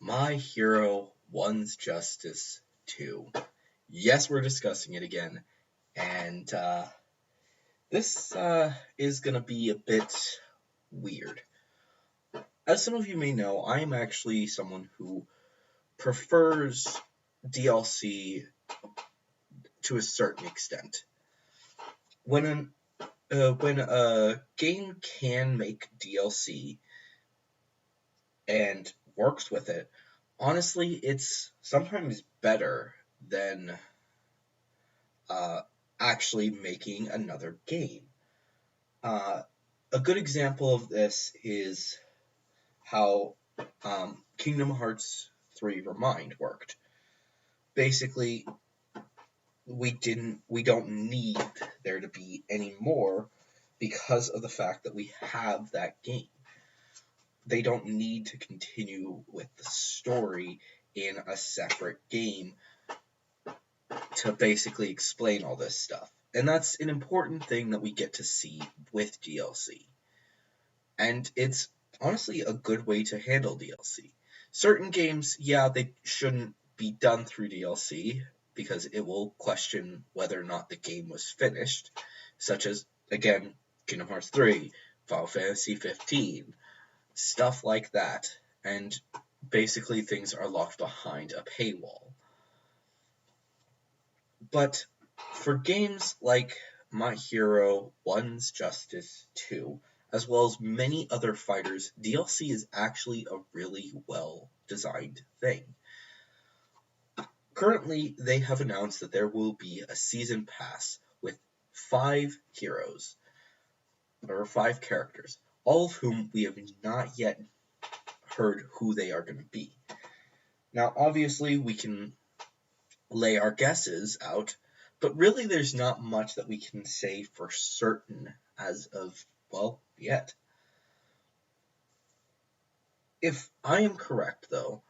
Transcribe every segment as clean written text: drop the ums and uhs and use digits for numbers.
My Hero One's Justice 2. Yes, we're discussing it again, and this is going to be a bit weird. As some of you may know, I am actually someone who prefers DLC to a certain extent. When a game can make DLC and works with it, honestly, it's sometimes better than uh, actually making another game. Uh, a good example of this is how Kingdom Hearts 3 Remind worked. Basically, we don't need there to be any more because of the fact that we have that game. They don't need to continue with the story in a separate game to basically explain all this stuff. And that's an important thing that we get to see with DLC. And it's honestly a good way to handle DLC. Certain games, yeah, they shouldn't be done through DLC because it will question whether or not the game was finished, such as, again, Kingdom Hearts 3, Final Fantasy 15, stuff like that. And basically things are locked behind a paywall. But for games like My Hero One's Justice 2, as well as many other fighters, DLC is actually a really well designed thing. Currently, they have announced that there will be a season pass with 5 heroes, or 5 characters, all of whom we have not yet heard who they are going to be. Now, obviously, we can lay our guesses out, but really there's not much that we can say for certain as of, well, yet. If I am correct, though,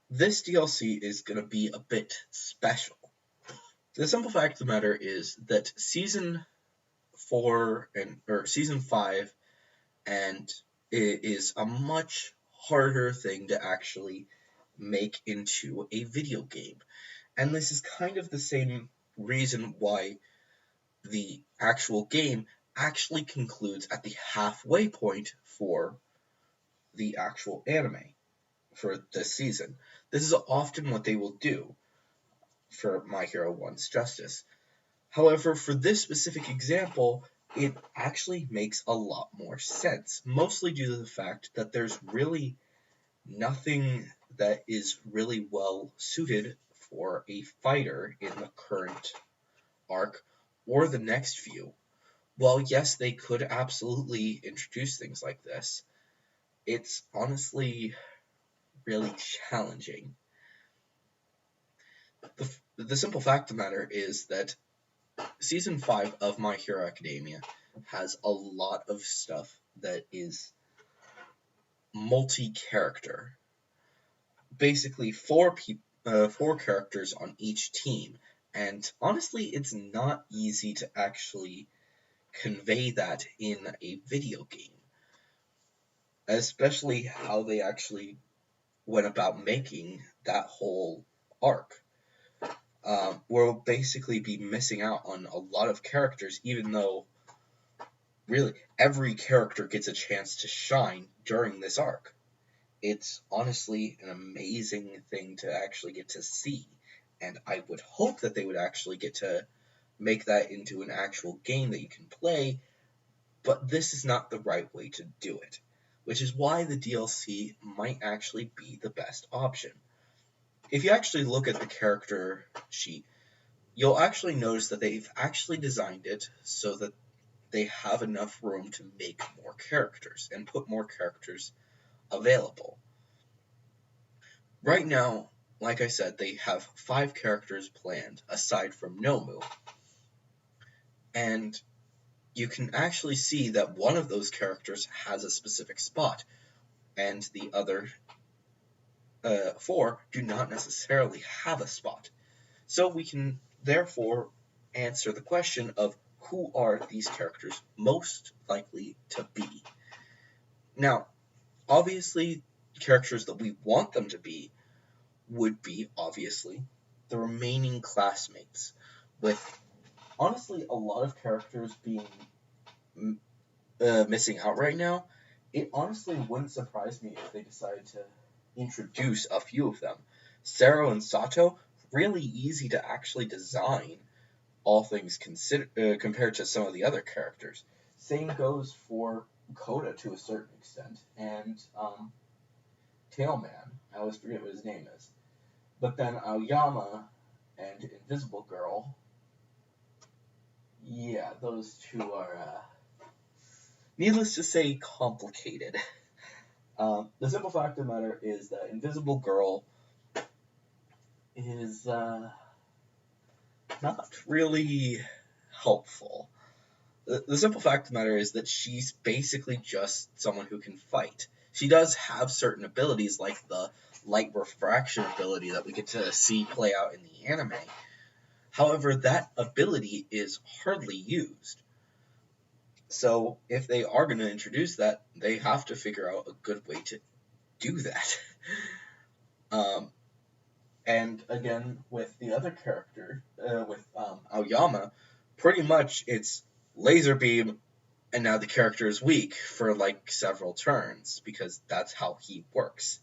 this DLC is going to be a bit special. The simple fact of the matter is that Season 5 and it is a much harder thing to actually make into a video game. And this is kind of the same reason why the actual game actually concludes at the halfway point for the actual anime for this season. This is often what they will do for My Hero One's Justice. However, for this specific example, it actually makes a lot more sense, mostly due to the fact that there's really nothing that is really well suited for a fighter in the current arc or the next few. While yes, they could absolutely introduce things like this, it's honestly really challenging. The simple fact of the matter is that Season 5 of My Hero Academia has a lot of stuff that is multi-character. Basically, 4 characters on each team, and honestly, it's not easy to actually convey that in a video game. Especially how they actually went about making that whole arc. We'll basically be missing out on a lot of characters, even though really every character gets a chance to shine during this arc. It's honestly an amazing thing to actually get to see, and I would hope that they would actually get to make that into an actual game that you can play, but this is not the right way to do it, which is why the DLC might actually be the best option. If you actually look at the character sheet, you'll actually notice that they've actually designed it so that they have enough room to make more characters and put more characters available. Right now, like I said, they have 5 characters planned aside from Nomu. And you can actually see that one of those characters has a specific spot, and the other 4 do not necessarily have a spot. So we can therefore answer the question of who are these characters most likely to be. Now, obviously, characters that we want them to be would be, obviously, the remaining classmates, with, honestly, a lot of characters being missing out right now. It honestly wouldn't surprise me if they decided to introduce a few of them. Sero and Sato, really easy to actually design, all things compared to some of the other characters. Same goes for Koda to a certain extent, and Tailman. I always forget what his name is. But then Aoyama and Invisible Girl, yeah, those two are, needless to say, complicated. The simple fact of the matter is that Invisible Girl is not really helpful. The simple fact of the matter is that she's basically just someone who can fight. She does have certain abilities, like the light refraction ability that we get to see play out in the anime. However, that ability is hardly used. So if they are going to introduce that, they have to figure out a good way to do that. And again, with the other character, with Aoyama, pretty much it's laser beam, and now the character is weak for like several turns, because that's how he works.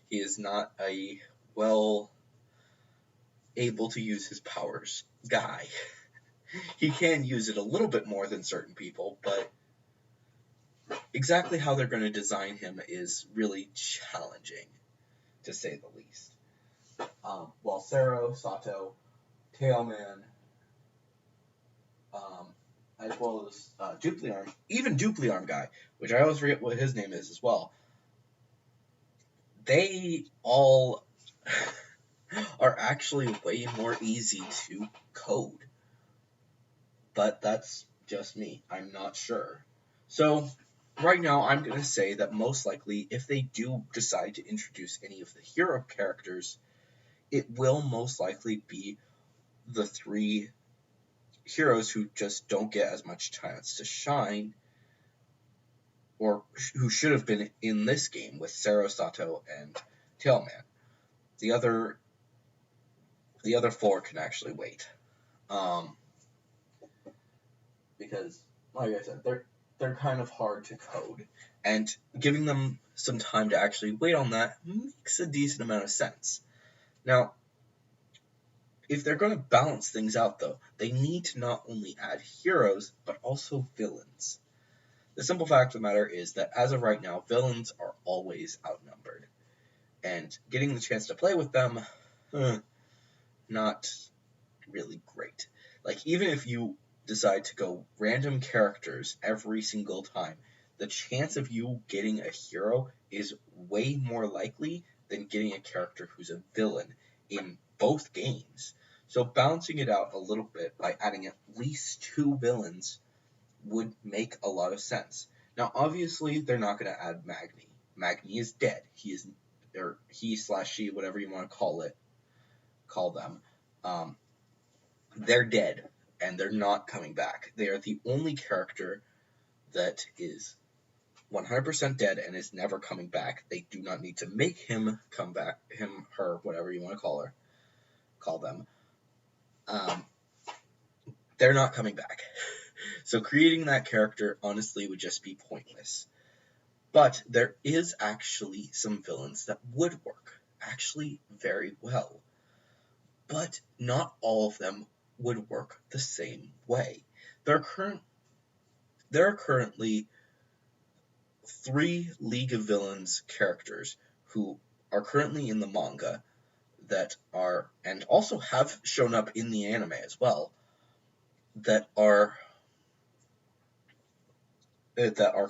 He is not a well able to use his powers guy. He can use it a little bit more than certain people, but exactly how they're going to design him is really challenging, to say the least. While Sero, Sato, Tailman, as well as Dupliarm, even Dupliarm guy, which I always forget what his name is as well, they all are actually way more easy to code. But that's just me. I'm not sure. So, right now, I'm going to say that most likely, if they do decide to introduce any of the hero characters, it will most likely be the three heroes who just don't get as much chance to shine, or who should have been in this game, with Sero, Sato, and Tailman. The other four can actually wait. Because, like I said, they're kind of hard to code, and giving them some time to actually wait on that makes a decent amount of sense. Now, if they're going to balance things out, though, they need to not only add heroes, but also villains. The simple fact of the matter is that as of right now, villains are always outnumbered, and getting the chance to play with them, not really great. Like, even if you decide to go random characters every single time, the chance of you getting a hero is way more likely than getting a character who's a villain in both games. So balancing it out a little bit by adding at least 2 villains would make a lot of sense. Now, obviously, they're not going to add Magni. Magni is dead. He/she, whatever you want to call them. They're dead, and they're not coming back. They are the only character that is 100% dead and is never coming back. They do not need to make him come back, him, her, whatever you want to call them. They're not coming back. So creating that character, honestly, would just be pointless. But there is actually some villains that would work, actually very well. But not all of them would work the same way. There are currently 3 League of Villains characters who are currently in the manga that are, and also have shown up in the anime as well, that are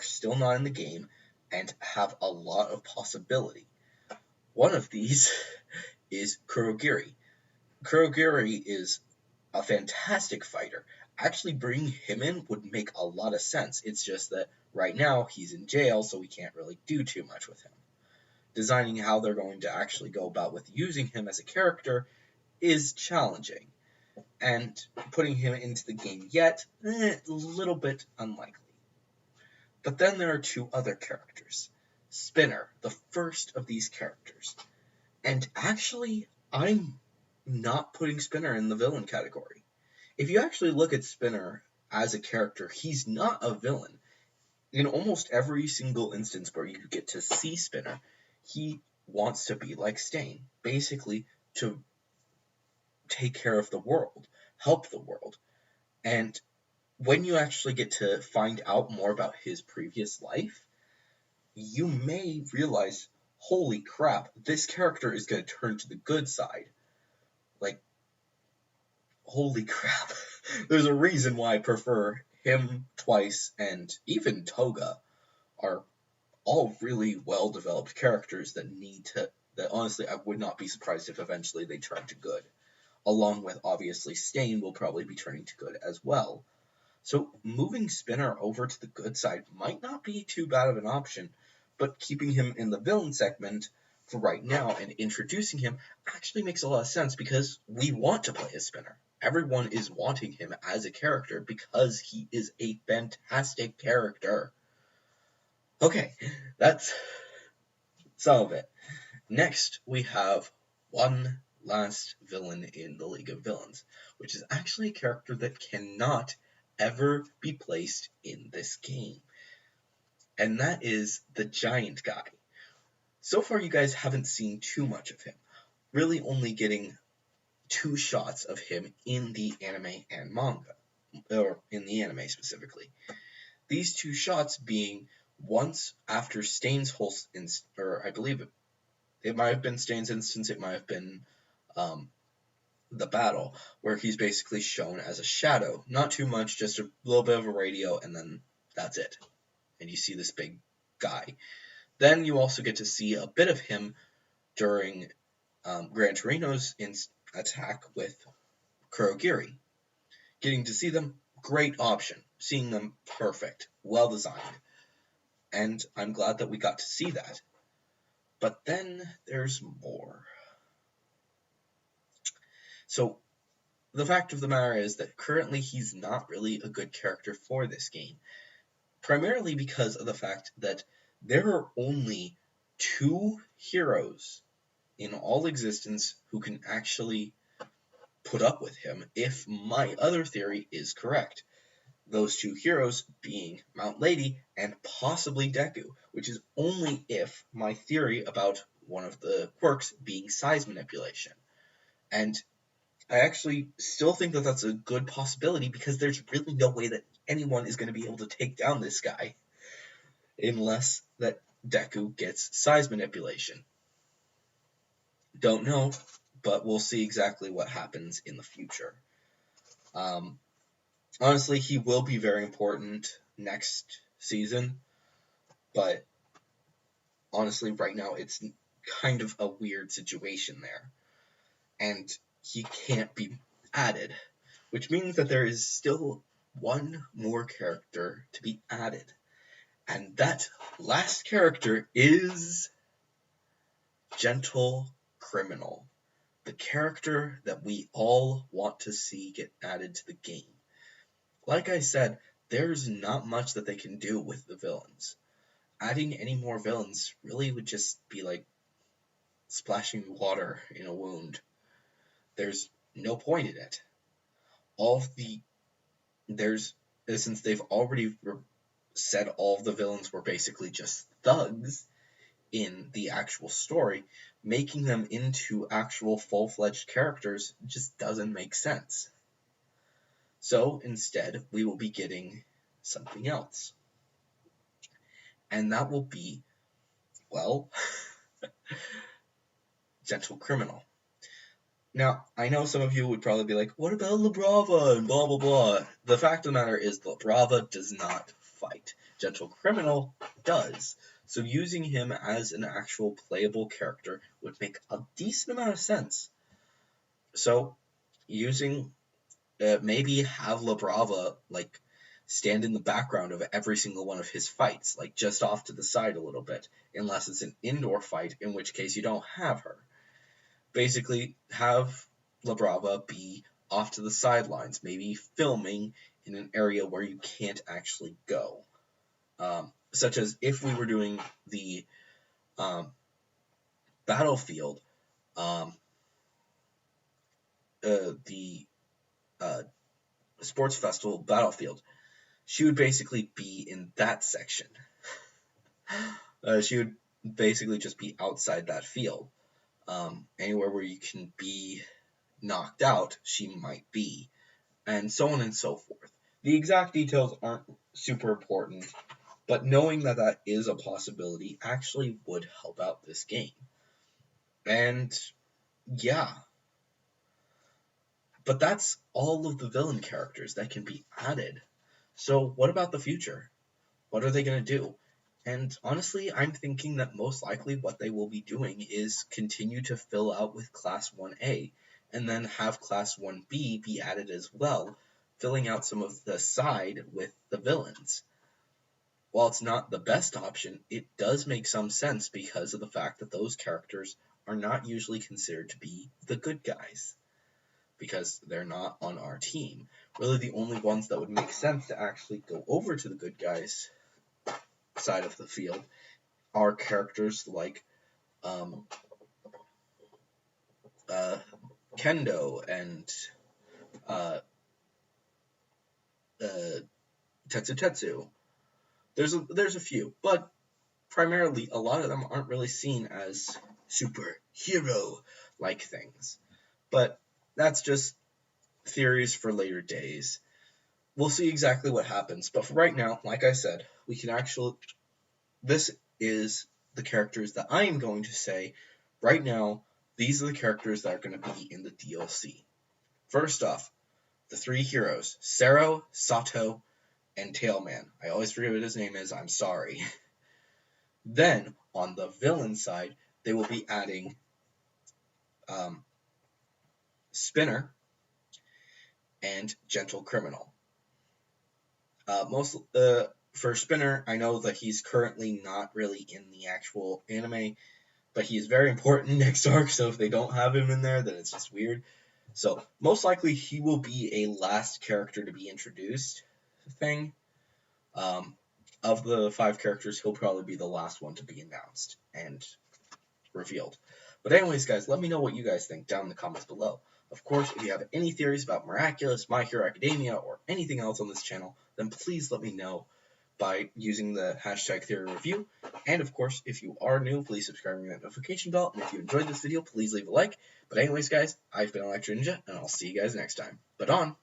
still not in the game and have a lot of possibility. One of these is Kurogiri. Kurogiri is a fantastic fighter. Actually, bringing him in would make a lot of sense. It's just that right now he's in jail, so we can't really do too much with him. Designing how they're going to actually go about with using him as a character is challenging. And putting him into the game yet, a little bit unlikely. But then there are 2 other characters. Spinner, the first of these characters. And actually, I'm not putting Spinner in the villain category. If you actually look at Spinner as a character, he's not a villain. In almost every single instance where you get to see Spinner, he wants to be like Stain, basically to take care of the world, help the world. And when you actually get to find out more about his previous life, you may realize, holy crap, this character is going to turn to the good side. Like, holy crap. There's a reason why I prefer him twice, and even Toga are all really well-developed characters that honestly, I would not be surprised if eventually they turn to good. Along with, obviously, Stain will probably be turning to good as well. So moving Spinner over to the good side might not be too bad of an option, but keeping him in the villain segment for right now and introducing him actually makes a lot of sense because we want to play as Spinner. Everyone is wanting him as a character because he is a fantastic character. Okay, that's some of it. Next, we have one last villain in the League of Villains, which is actually a character that cannot ever be placed in this game. And that is the Giant Guy. So far, you guys haven't seen too much of him, really only getting 2 shots of him in the anime and manga, or in the anime specifically. These 2 shots being once after Stain's whole, or I believe it might have been Stain's instance, it might have been the battle, where he's basically shown as a shadow. Not too much, just a little bit of a radio, and then that's it. And you see this big guy. Then you also get to see a bit of him during Gran Torino's attack with Kurogiri. Getting to see them, great option. Seeing them, perfect. Well designed. And I'm glad that we got to see that. But then there's more. So, the fact of the matter is that currently he's not really a good character for this game. Primarily because of the fact that there are only 2 heroes in all existence who can actually put up with him if my other theory is correct. Those 2 heroes being Mount Lady and possibly Deku, which is only if my theory about one of the quirks being size manipulation. And I actually still think that that's a good possibility because there's really no way that anyone is going to be able to take down this guy unless that Deku gets size manipulation. Don't know, but we'll see exactly what happens in the future. Honestly, he will be very important next season, but honestly, right now it's kind of a weird situation there. And he can't be added, which means that there is still one more character to be added. And that last character is Gentle Criminal, the character that we all want to see get added to the game. Like I said, there's not much that they can do with the villains. Adding any more villains really would just be like splashing water in a wound. There's no point in it. Since they've already said all of the villains were basically just thugs in the actual story, making them into actual full-fledged characters just doesn't make sense. So instead, we will be getting something else. And that will be, well, Gentle Criminal. Now, I know some of you would probably be like, what about La Brava and blah, blah, blah. The fact of the matter is La Brava does not fight. Gentle Criminal does. So using him as an actual playable character would make a decent amount of sense. So, maybe have La Brava, stand in the background of every single one of his fights, just off to the side a little bit, unless it's an indoor fight, in which case you don't have her. Basically, have La Brava be off to the sidelines, maybe filming in an area where you can't actually go. Such as if we were doing the um, Battlefield, the sports festival Battlefield, she would basically be in that section. She would basically just be outside that field. Anywhere where you can be knocked out, she might be, and so on and so forth. The exact details aren't super important, but knowing that that is a possibility actually would help out this game. And yeah, but that's all of the villain characters that can be added. So what about the future? What are they going to do? And honestly, I'm thinking that most likely what they will be doing is continue to fill out with Class 1A, and then have Class 1B be added as well, filling out some of the side with the villains. While it's not the best option, it does make some sense because of the fact that those characters are not usually considered to be the good guys, because they're not on our team. Really, the only ones that would make sense to actually go over to the good guys side of the field are characters like Kendo and Tetsu. There's a few, but primarily a lot of them aren't really seen as superhero-like things. But that's just theories for later days. We'll see exactly what happens. But for right now, like I said, we can actually... This is the characters that I am going to say right now. These are the characters that are going to be in the DLC. First off, the three heroes, Sero, Sato, and Tailman. I always forget what his name is, I'm sorry. Then, on the villain side, they will be adding Spinner and Gentle Criminal. For Spinner, I know that he's currently not really in the actual anime, but he is very important next arc, so if they don't have him in there, then it's just weird. So, most likely he will be a last character to be introduced thing. Of the 5 characters, he'll probably be the last one to be announced and revealed. But anyways, guys, let me know what you guys think down in the comments below. Of course, if you have any theories about Miraculous, My Hero Academia, or anything else on this channel, then please let me know by using the hashtag theory review. And of course, if you are new, please subscribe and ring that notification bell. And if you enjoyed this video, please leave a like. But anyways, guys, I've been Electro Ninja, and I'll see you guys next time. But on!